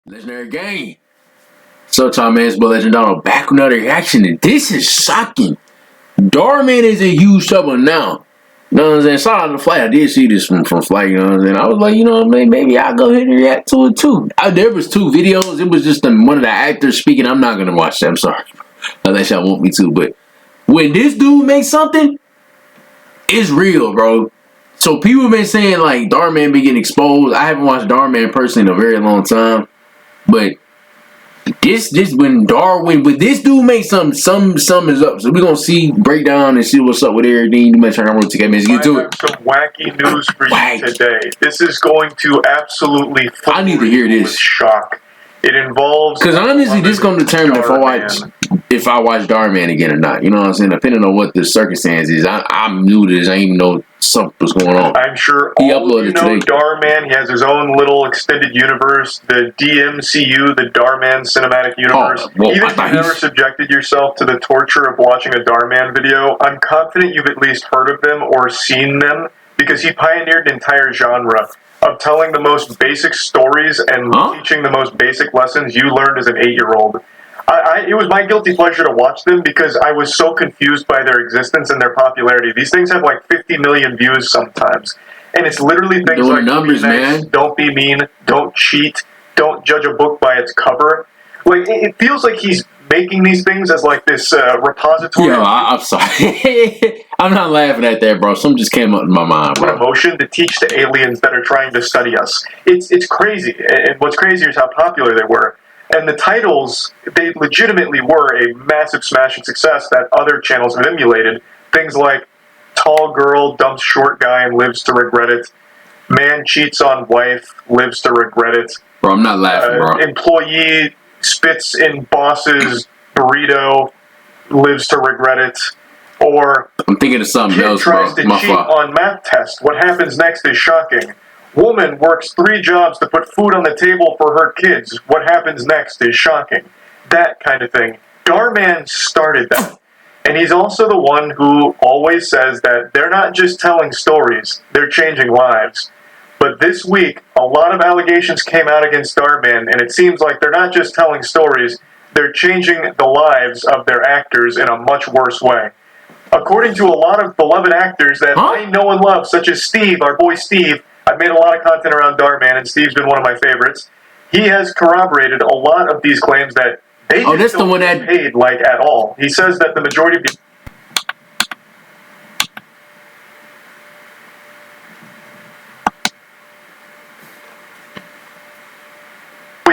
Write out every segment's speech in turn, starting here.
Legendary game. So Tom Man's but Legend Donald back with another reaction, and this is shocking. Darman is in huge trouble now. You know what I'm saying? Shout out to Flight. I did see this from Flight, you know what I'm saying? I was like, you know, maybe I'll go ahead and react to it too. There was 2 videos. It was just one of the actors speaking. I'm not gonna watch that. I'm sorry. Unless y'all want me to. But when this dude makes something, it's real, bro. So people have been saying like Darman be getting exposed. I haven't watched Darman personally in a very long time. But this when this dude makes something is up. So we're gonna see, break down and see what's up with everything. You might turn around to get me. Get to it. Some wacky news for you today. This is going to absolutely I need to hear this. With shock. It involves, because honestly, this is gonna determine if I watch Darman again or not. You know what I'm saying? Depending on what the circumstance is. I'm new to this. I didn't even know something was going on. I'm sure he uploaded today. Darman, he has his own little extended universe, the DMCU, the Darman Cinematic Universe. Even if you've never subjected yourself to the torture of watching a Darman video, I'm confident you've at least heard of them or seen them, because he pioneered an entire genre of telling the most basic stories and teaching the most basic lessons you learned as an 8-year-old. It was my guilty pleasure to watch them because I was so confused by their existence and their popularity. These things have like 50 million views sometimes. And it's literally things like, numbers, man. Don't be mean, don't cheat, don't judge a book by its cover. Like, it feels like he's making these things as like this repository. Yo, I'm sorry. I'm not laughing at that, bro. Something just came up in my mind, bro. Emotion to teach the aliens that are trying to study us. It's crazy. And what's crazier is how popular they were. And the titles, they legitimately were a massive smash and success that other channels have emulated. Things like Tall Girl Dumps Short Guy and Lives to Regret It. Man Cheats on Wife, Lives to Regret It. Bro, I'm not laughing, bro. Employee Spits in Boss's Burrito, Lives to Regret It. Or I'm thinking of something else, bro. Tries to cheat on math test. What happens next is shocking. Woman works 3 jobs to put food on the table for her kids. What happens next is shocking. That kind of thing. Darman started that. And he's also the one who always says that they're not just telling stories, they're changing lives. But this week, a lot of allegations came out against Darman, and it seems like they're not just telling stories, they're changing the lives of their actors in a much worse way. According to a lot of beloved actors that I know and love, such as Steve, our boy Steve, I've made a lot of content around Darman, and Steve's been one of my favorites. He has corroborated a lot of these claims that they just don't get paid like at all. He says that the majority of the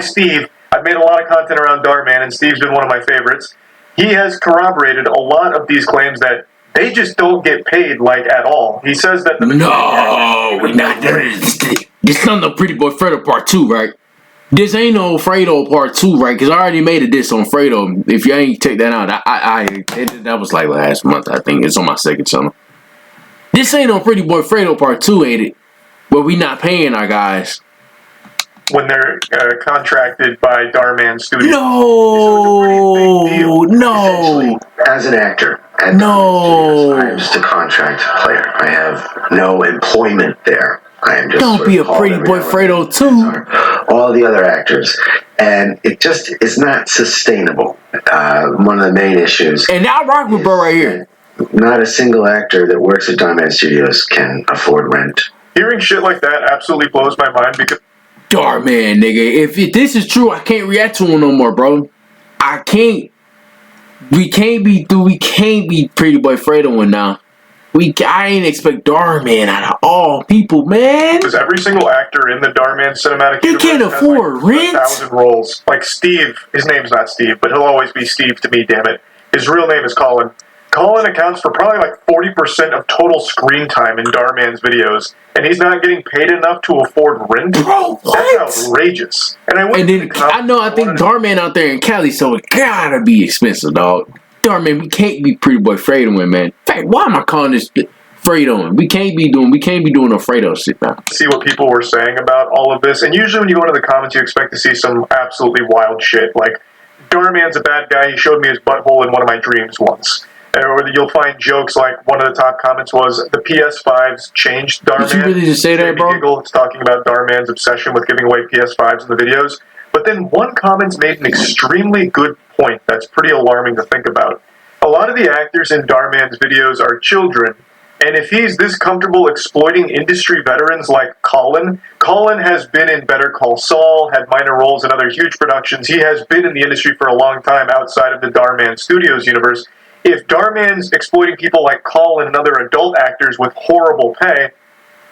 Steve, I've made a lot of content around Darman, and Steve's been one of my favorites. He has corroborated a lot of these claims that they just don't get paid like at all. He says that the we're not doing this. This is not no Pretty Boy FREDO Part 2, right? This ain't no FREDO Part 2, right? Because I already made a diss on FREDO. If you ain't check that out, that was like last month, I think. It's on my second channel. This ain't no Pretty Boy FREDO Part 2, ain't it? Where we not paying our guys. When they're contracted by Darman Studios. No. As an actor at Darman Studios, I am just a contract player. I have no employment there. I am just don't be a Pretty Boy FREDO too. All the other actors, and it just is not sustainable. One of the main issues. And I rock with bro right here. Not a single actor that works at Darman Studios can afford rent. Hearing shit like that absolutely blows my mind because. Darman, nigga, if this is true, I can't react to him no more, bro. I can't. We can't be Pretty Boy FREDO one now. I ain't expect Darman out of all people, man. Because every single actor in the Darman cinematic universe can't afford has like rent. 1,000 roles. Like Steve, his name's not Steve, but he'll always be Steve to me, damn it. His real name is Colin. Colin accounts for probably like 40% of total screen time in Darman's videos, and he's not getting paid enough to afford rent? Bro, what? That's outrageous. And I think Darman out there in Cali, so it gotta be expensive, dog. Darman, we can't be Pretty Boy FREDO, man. In fact, why am I calling this FREDO? We can't be doing no FREDO shit now. See what people were saying about all of this, and usually when you go into the comments, you expect to see some absolutely wild shit, like, Darman's a bad guy, he showed me his butthole in one of my dreams once. Or you'll find jokes like one of the top comments was, the PS5s changed Darman. Did you really just say that, bro? It's talking about Darman's obsession with giving away PS5s in the videos. But then one comment's made an extremely good point that's pretty alarming to think about. A lot of the actors in Dhar Mann's videos are children, and if he's this comfortable exploiting industry veterans like Colin has been in Better Call Saul, had minor roles in other huge productions. He has been in the industry for a long time outside of the Dhar Mann Studios universe. If Dhar Mann's exploiting people like Colin and other adult actors with horrible pay,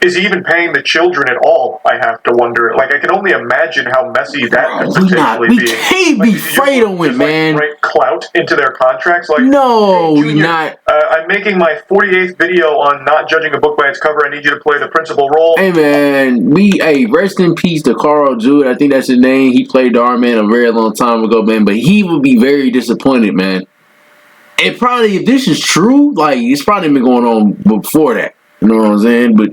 is he even paying the children at all? I have to wonder. Like, I can only imagine how messy that could potentially be. We can't be FREDOing, man. Write clout into their contracts, like, no, hey, Junior, we're not. I'm making my 48th video on not judging a book by its cover. I need you to play the principal role. Hey, man, rest in peace to Carl Jewett. I think that's his name. He played Dhar Mann a very long time ago, man. But he would be very disappointed, man. And probably, if this is true, like, it's probably been going on before that. You know what I'm saying? But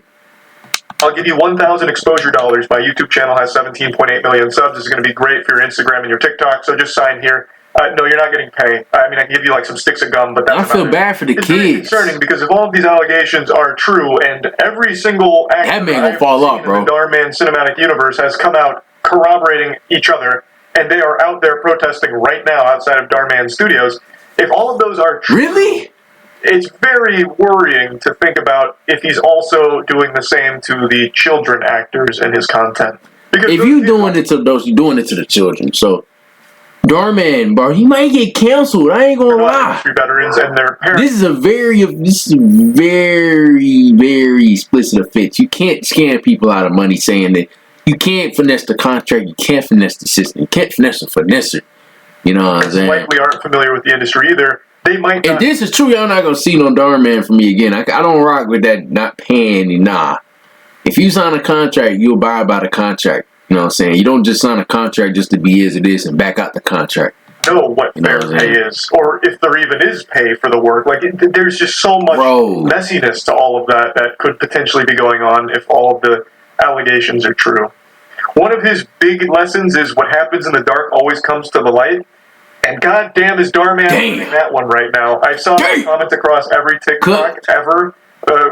I'll give you 1,000 exposure dollars. My YouTube channel has 17.8 million subs. This is going to be great for your Instagram and your TikTok, so just sign here. No, you're not getting pay. I mean, I can give you like some sticks of gum, but that's I feel bad for the kids. It's very concerning because if all of these allegations are true, and every single actor that man gonna fall off, bro. in the Dhar Mann cinematic universe has come out corroborating each other, and they are out there protesting right now outside of Dhar Mann Studios. If all of those are true, really? It's very worrying to think about if he's also doing the same to the children actors in his content. Because if you're doing it to those, you're doing it to the children. So, Dhar Mann, bro, he might get canceled. I ain't gonna lie. Industry veterans and their parents. This is a very, very explicit offense. You can't scam people out of money saying that you can't finesse the contract, you can't finesse the system, you can't finesse the finesser. You know what I'm saying? Likely aren't familiar with the industry either. They might not. If this is true, y'all not gonna see no Dhar Mann from me again. I don't rock with that not paying you. Nah. If you sign a contract, you abide by the contract. You know what I'm saying? You don't just sign a contract just to be as it is and back out the contract. Know what fair pay is, or if there even is pay for the work. Like, there's just so much messiness to all of that that could potentially be going on if all of the allegations are true. One of his big lessons is what happens in the dark always comes to the light. And goddamn is Dhar Mann doing that one right now. I saw a comment across every TikTok ever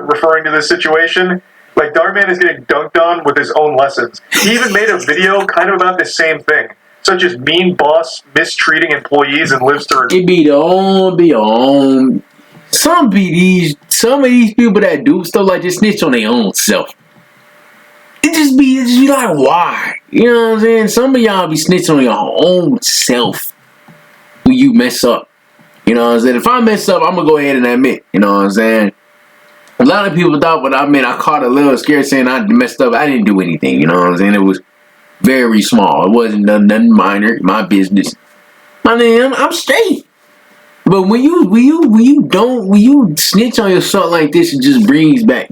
referring to this situation. Like, Dhar Mann is getting dunked on with his own lessons. He even made a video kind of about the same thing, such as mean boss mistreating employees and lives to. It be the own. Some of these people that do stuff like just snitch on their own self. It just be like, why? You know what I'm saying? Some of y'all be snitching on your own self when you mess up. You know what I'm saying? If I mess up, I'm gonna go ahead and admit. You know what I'm saying? A lot of people thought what I meant. I caught a little scared saying I messed up. I didn't do anything. You know what I'm saying? It was very small. It wasn't nothing minor. My business. My name. I'm straight. But when you snitch on yourself like this, it just brings back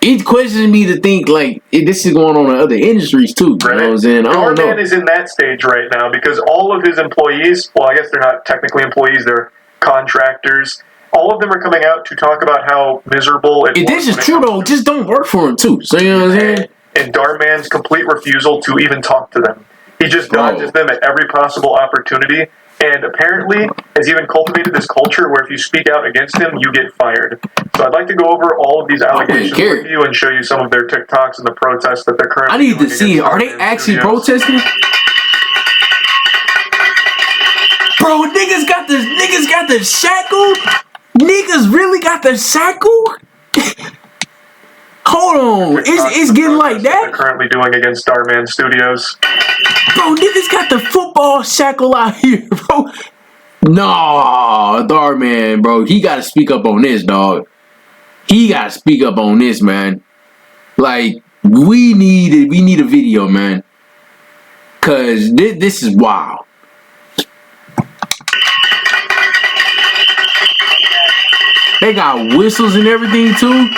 it questions me to think like this is going on in other industries too. You know what I'm saying? Dhar Mann is in that stage right now because all of his employees, well, I guess they're not technically employees, they're contractors. All of them are coming out to talk about how miserable it was. If this is true though, just don't work for him too. So you know what I'm saying? And Dhar Mann's complete refusal to even talk to them. He just dodges them at every possible opportunity. And apparently has even cultivated this culture where if you speak out against him, you get fired. So I'd like to go over all of these allegations with you and show you some of their TikToks and the protests that they're currently doing. I need to see. Are they actually protesting? Bro, niggas got the shackle. Niggas really got the shackle. Hold on, it's getting like that. They're currently doing against Dhar Mann Studios. Bro, niggas got the football shackle out here, bro. Nah, Dhar Mann, bro. He got to speak up on this, dog. He got to speak up on this, man. Like, we need a video, man. Because this is wild. They got whistles and everything, too.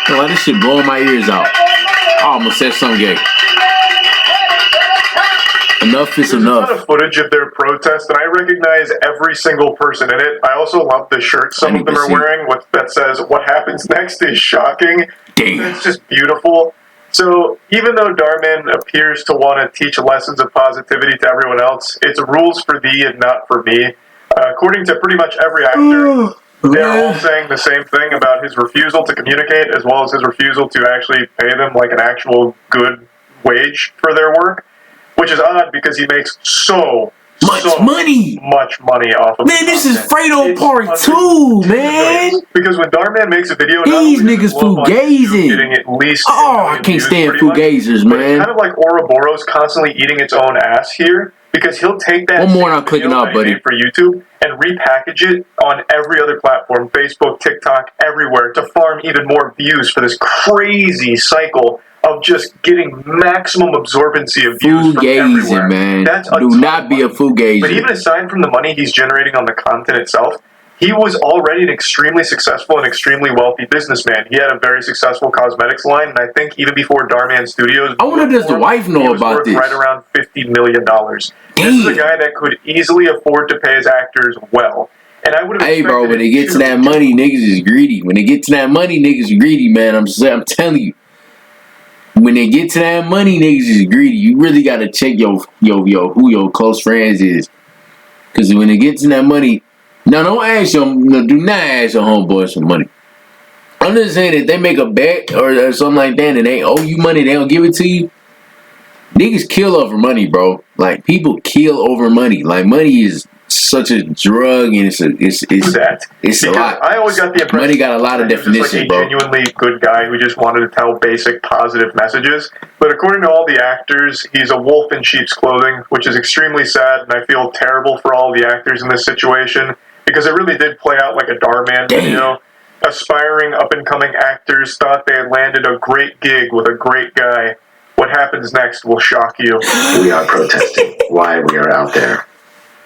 Why this shit blowing my ears out? I almost said something gay. Enough is enough. There's a lot of footage of their protest, and I recognize every single person in it. I also love the shirts some of them are wearing that says, "What happens next is shocking." Damn. It's just beautiful. So even though Dhar Mann appears to want to teach lessons of positivity to everyone else, it's rules for thee and not for me. According to pretty much every actor, They're all saying the same thing about his refusal to communicate, as well as his refusal to actually pay them like an actual good wage for their work, which is odd because he makes so much money off of man. This is FREDO Part 2, man. Because when Darman makes a video, these niggas fugazing. Getting at least I can't stand fugazers, man. Kind of like Ouroboros constantly eating its own ass here, because he'll take that one more and I'm clicking out, buddy, for YouTube and repackage it on every other platform, Facebook, TikTok, everywhere, to farm even more views for this crazy cycle of just getting maximum absorbency of views from everywhere. Man. That's do not be a fugazer. But even aside from the money he's generating on the content itself, he was already an extremely successful and extremely wealthy businessman. He had a very successful cosmetics line, and I think even before Darman Studios, I wonder does the wife know about this? Right around $50 million. This is a guy that could easily afford to pay his actors well. And I would have. Hey, bro, when it gets to that money, niggas is greedy. When it gets to that money, niggas is greedy, man. I'm telling you. When they get to that money, niggas is greedy. You really gotta check who your close friends is. Cause when it gets to that money, now do not ask your homeboys for money. I'm just saying that they make a bet or something like that and they owe you money, they don't give it to you. Niggas kill over money, bro. Like, people kill over money. Like, money is such a drug, and it's a lot. I always got the impression money got a lot of definitions, bro. Genuinely good guy who just wanted to tell basic positive messages. But according to all the actors, he's a wolf in sheep's clothing, which is extremely sad, and I feel terrible for all the actors in this situation, because it really did play out like a Darman video. Aspiring up-and-coming actors thought they had landed a great gig with a great guy. What happens next will shock you. We are protesting why we are out there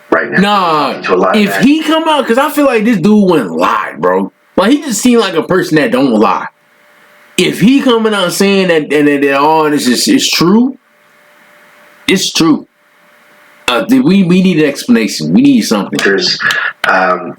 right now. Nah, if he come out, because I feel like this dude wouldn't lie, bro. Like, he just seemed like a person that don't lie. If he coming out saying that all this is true, it's true. We need an explanation. We need something. There's, bro,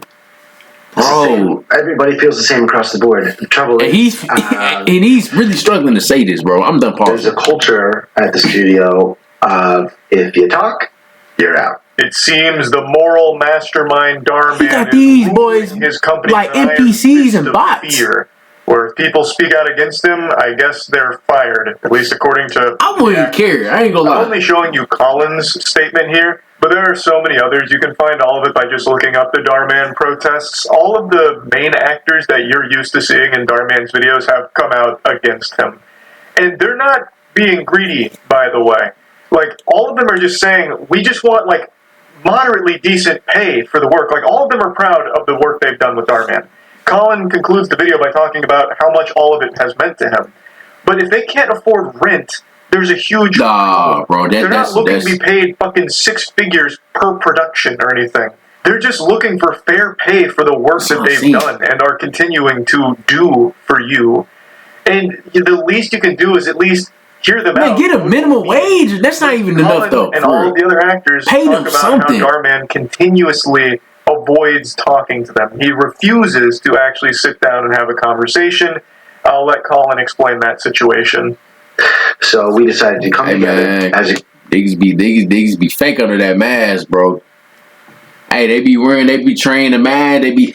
everybody feels the same across the board. The trouble is, and he's really struggling to say this, bro. I'm done pausing. There's a culture at the studio of if you talk, you're out. It seems the moral mastermind Darman he got these boys his company like NPCs and bots. Fear, where if people speak out against him, I guess they're fired. At least according to. I wouldn't care. I ain't gonna lie. I'm only showing you Colin's statement here, but there are so many others. You can find all of it by just looking up the Darman protests. All of the main actors that you're used to seeing in Darman's videos have come out against him, and they're not being greedy, by the way. Like, all of them are just saying, we just want, like, moderately decent pay for the work. Like, all of them are proud of the work they've done with Darman. Colin concludes the video by talking about how much all of it has meant to him. But if they can't afford rent, there's a huge... bro, they're not looking to be paid fucking 6 figures per production or anything. They're just looking for fair pay for the work that they've done and are continuing to do for you. And the least you can do is at least hear them out. Get a minimum wage. That's not even enough, though. And all of the other actors talk about something. how Darman continuously avoids talking to them. He refuses to actually sit down and have a conversation. I'll let Colin explain that situation. So we decided to come together as a... Niggas be fake under that mask, bro. Hey, they be trained the man. They be...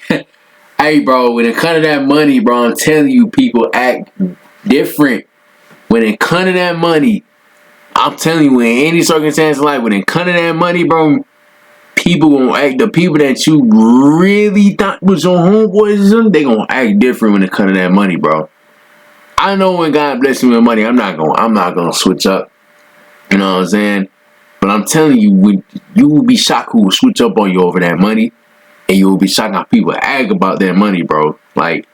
Hey, bro, when it comes to that money, bro, I'm telling you, people act different. When it comes to that money, I'm telling you, in any circumstance of life, when it comes to that money, bro, people gonna act, the people that you really thought was your homeboys, they gonna act different when it comes to that money, bro. I know when God bless me with money, I'm not gonna switch up. You know what I'm saying? But I'm telling you, you will be shocked who will switch up on you over that money, and you will be shocked how people act about that money, bro. Like,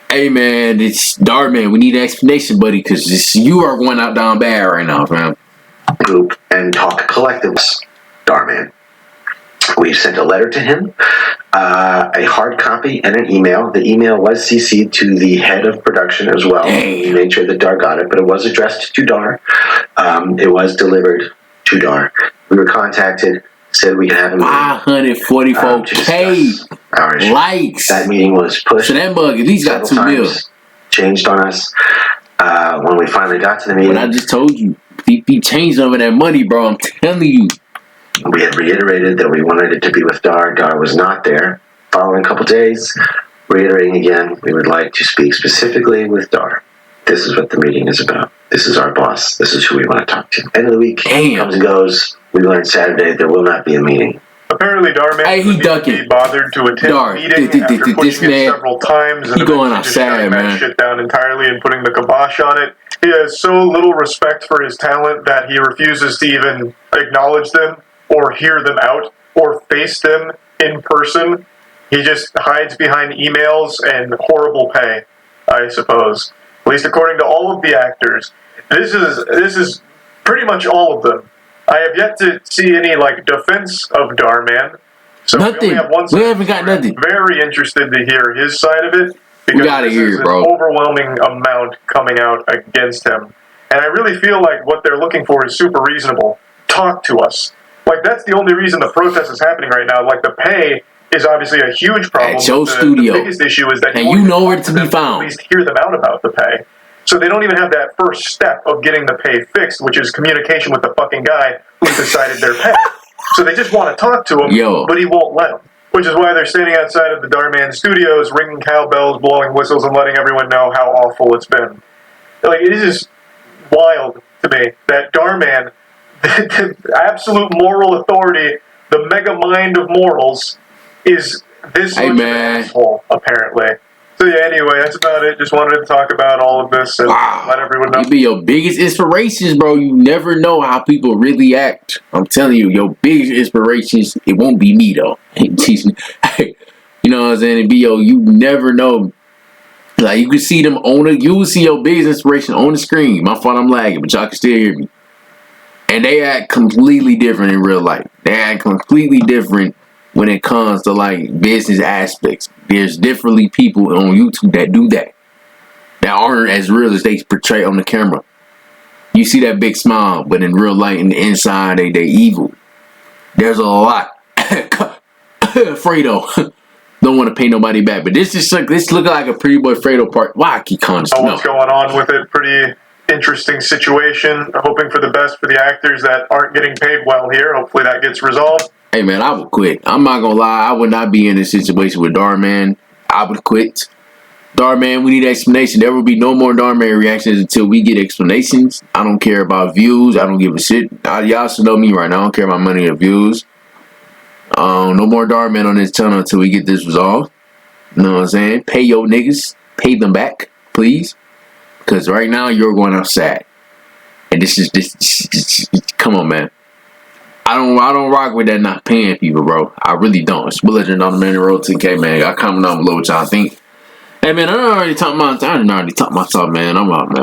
hey, man, it's Darman. We need an explanation, buddy, because you are going out down bad right now, fam. Group and talk collectives, Darman. We sent a letter to him, a hard copy, and an email. The email was CC'd to the head of production as well. He made sure that Dhar got it, but it was addressed to Dhar. It was delivered to Dhar. We were contacted, said we could have him 544K likes. That meeting was pushed. So that bug at least got 2 mil. Changed on us. When we finally got to the meeting, but I just told you, he changed over that money, bro. I'm telling you. We had reiterated that we wanted it to be with Dhar. Dhar was not there. Following a couple days, reiterating again, we would like to speak specifically with Dhar. This is what the meeting is about. This is our boss. This is who we want to talk to. End of the week comes and goes. We learned Saturday there will not be a meeting. Apparently, Darman couldn't be bothered to attend the meeting after pushing it several times and going just shutting that shit down entirely and putting the kibosh on it. He has so little respect for his talent that he refuses to even acknowledge them or hear them out or face them in person. He just hides behind emails and horrible pay, I suppose. At least according to all of the actors. This is pretty much all of them. I have yet to see any defense of Darman. So nothing. We only have one side. We haven't got nothing. Very interested to hear his side of it because we gotta hear it, bro. An overwhelming amount coming out against him. And I really feel like what they're looking for is super reasonable. Talk to us. That's the only reason the protest is happening right now. The pay is obviously a huge problem. At your studio. The biggest issue is that you know where to be found. At least hear them out about the pay. So they don't even have that first step of getting the pay fixed, which is communication with the fucking guy who decided their pay. So they just want to talk to him, but he won't let them. Which is why they're standing outside of the Darman studios, ringing cowbells, blowing whistles, and letting everyone know how awful it's been. It is just wild to me that Darman, the absolute moral authority, the mega mind of morals, is this much of an asshole, apparently. So yeah, anyway, that's about it. Just wanted to talk about all of this and let everyone know. You be your biggest inspirations, bro. You never know how people really act. I'm telling you, your biggest inspirations, it won't be me, though. You know what I'm saying? You never know. You can see them you will see your biggest inspiration on the screen. My fault, I'm lagging, but y'all can still hear me. And they act completely different in real life. They act completely different when it comes to business aspects. There's differently people on YouTube that do that aren't as real as they portray on the camera. You see that big smile, but in real life, in the inside, they evil. There's a lot. FREDO. Don't want to pay nobody back, but this look like a Pretty Boy FREDO part. Why I keep calling this? What's going on with it? Pretty interesting situation. Hoping for the best for the actors that aren't getting paid well here. Hopefully that gets resolved. Hey man, I would quit. I'm not gonna lie. I would not be in this situation with Darman. I would quit. Darman, we need explanation. There will be no more Darman reactions until we get explanations. I don't care about views. I don't give a shit. Y'all should know me right now. I don't care about money or views. No more Darman on this channel until we get this resolved. You know what I'm saying? Pay your niggas. Pay them back, please. Because right now you're going outside. And this come on, man. I don't rock with that not paying people, bro. I really don't. It's Legend on the Man Road 10K, man. Y'all comment down below what y'all think. Hey, man, I already talked my talk, man. I'm out, man.